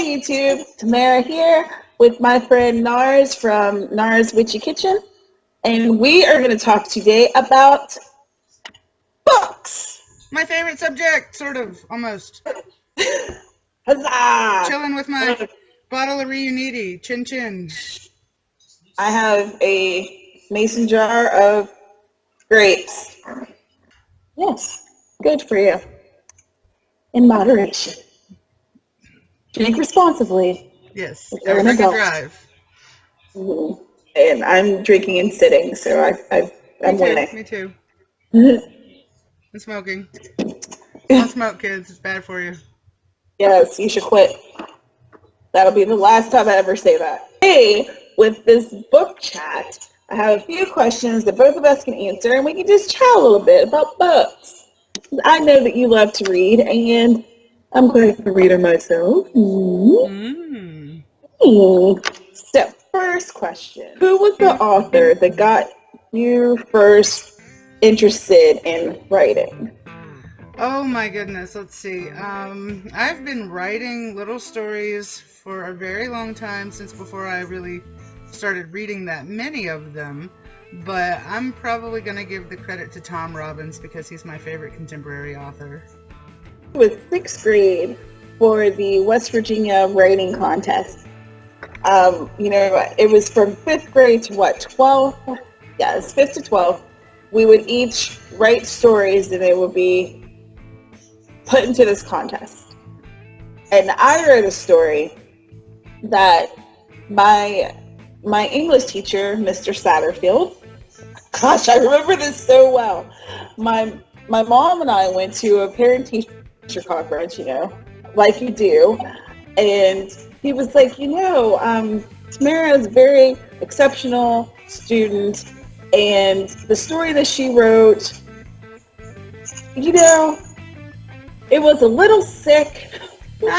YouTube, Tamara here with my friend Nars from Nars Witchy Kitchen, and we are going to talk today about books. My favorite subject, sort of, almost. Huzzah! Chilling with my bottle of Reuniti. Chin chin. I have a mason jar of grapes. Yes, good for you. In moderation. Drink responsibly. Yes, You're don't an drink and adult. drive. Mhm. And I'm drinking and sitting, so I'm winning. Me too. And smoking. Don't smoke, kids. It's bad for you. Yes, you should quit. That'll be the last time I ever say that. Hey, with this book chat, I have a few questions that both of us can answer, and we can just chat a little bit about books. I know that you love to read, and I'm quite a reader myself. So, first question. Who was the author that got you first interested in writing? Oh my goodness, let's see. I've been writing little stories for a very long time, since before I really started reading that many of them. But I'm probably going to give the credit to Tom Robbins because he's my favorite contemporary author. It was 6th grade for the West Virginia writing contest. It was from 5th grade to 12th? Yeah, it's 5th to 12th. We would each write stories and they would be put into this contest. And I wrote a story that my English teacher, Mr. Satterfield, gosh, I remember this so well. My mom and I went to a parent-teacher conference, like you do, and he was like, Tamara is a very exceptional student, and the story that she wrote, it was a little sick, but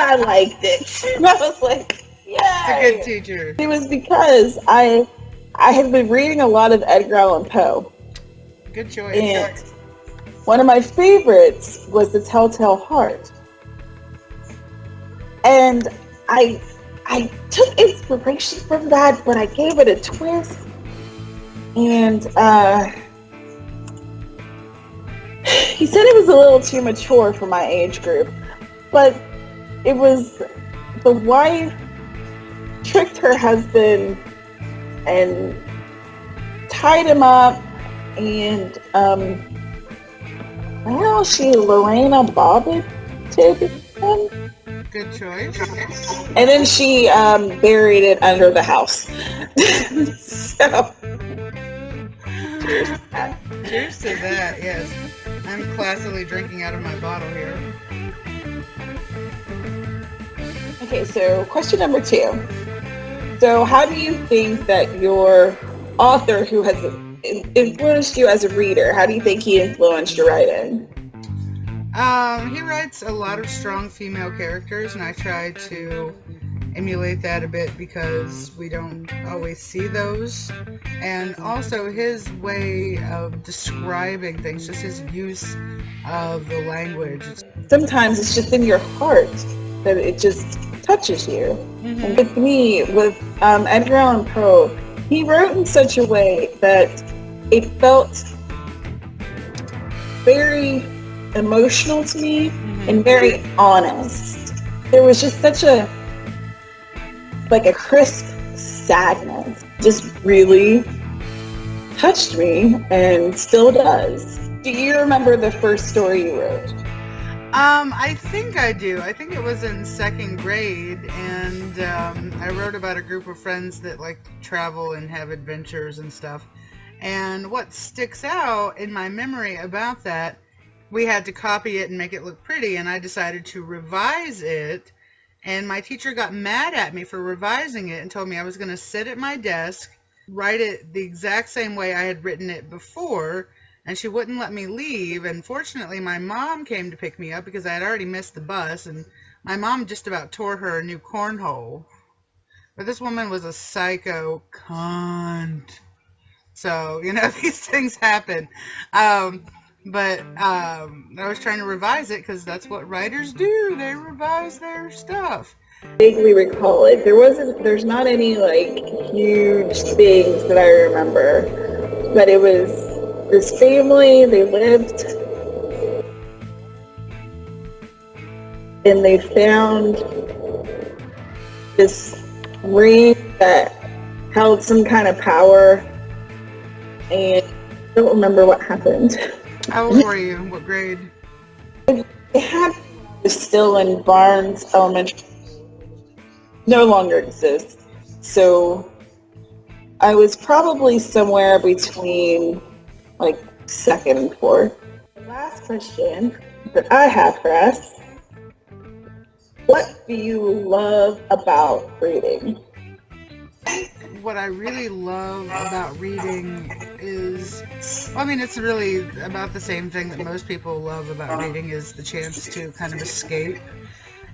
I liked it. And I was like, yeah. A good teacher. It was because I had been reading a lot of Edgar Allan Poe. Good choice. And one of my favorites was The Telltale Heart. And I took inspiration from that, but I gave it a twist. And he said it was a little too mature for my age group. But it was the wife tricked her husband and tied him up, and Lorena bobbited him. Good choice. And then she buried it under the house. So, cheers to that. Yes, I'm classily drinking out of my bottle here. Okay, so question number 2. So how do you think that your author who has influenced you as a reader, how do you think he influenced your writing? He writes a lot of strong female characters, and I try to emulate that a bit because we don't always see those. And also his way of describing things, just his use of the language. Sometimes it's just in your heart that it just touches you. Mm-hmm. And with me, with Edgar Allan Poe, he wrote in such a way that it felt very emotional to me, and very honest. There was just such a crisp sadness. Just really touched me and still does. Do you remember the first story you wrote? I think I do. I think it was in 2nd grade, and I wrote about a group of friends that like to travel and have adventures and stuff. And what sticks out in my memory about that, we had to copy it and make it look pretty, and I decided to revise it, and my teacher got mad at me for revising it and told me I was going to sit at my desk, write it the exact same way I had written it before, and she wouldn't let me leave. And fortunately, my mom came to pick me up because I had already missed the bus, and my mom just about tore her a new cornhole. But this woman was a psycho cunt. So, these things happen. But I was trying to revise it because that's what writers do. They revise their stuff. Vaguely recall it. There's not any like huge things that I remember, but it was this family. They lived, and they found this ring that held some kind of power, and I don't remember what happened. How old were you? What grade? It happened when I was still in Barnes Elementary. No longer exists. So I was probably somewhere between like second and fourth. The last question that I have for us: what do you love about reading? What I really love about reading is, well, I mean, it's really about the same thing that most people love about reading, is the chance to kind of escape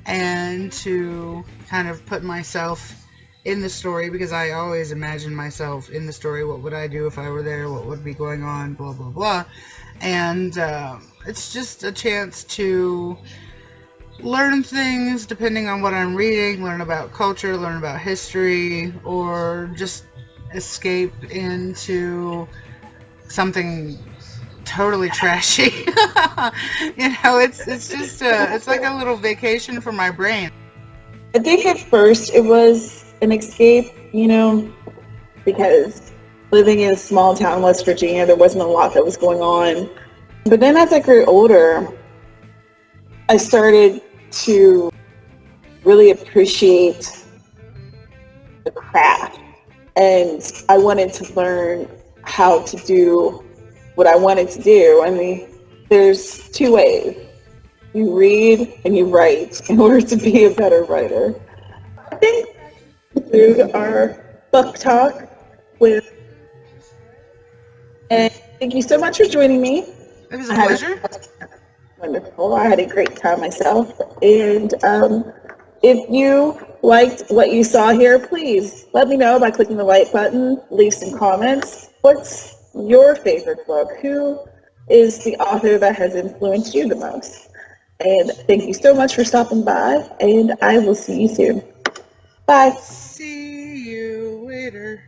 and to kind of put myself in the story, because I always imagine myself in the story. What would I do if I were there? What would be going on? Blah, blah, blah. And it's just a chance to learn things depending on what I'm reading, learn about culture, learn about history, or just escape into something totally trashy. It's just it's like a little vacation for my brain. I think at first it was an escape, because living in a small town, West Virginia, there wasn't a lot that was going on. But then as I grew older, I started to really appreciate the craft, and I wanted to learn how to do what I wanted to do. I mean, there's two ways. You read and you write in order to be a better writer. I think that concludes our book talk with, and thank you so much for joining me. It was a pleasure. Wonderful. I had a great time myself. And if you liked what you saw here, please let me know by clicking the like button, leave some comments. What's your favorite book? Who is the author that has influenced you the most? And thank you so much for stopping by, and I will see you soon. Bye. See you later.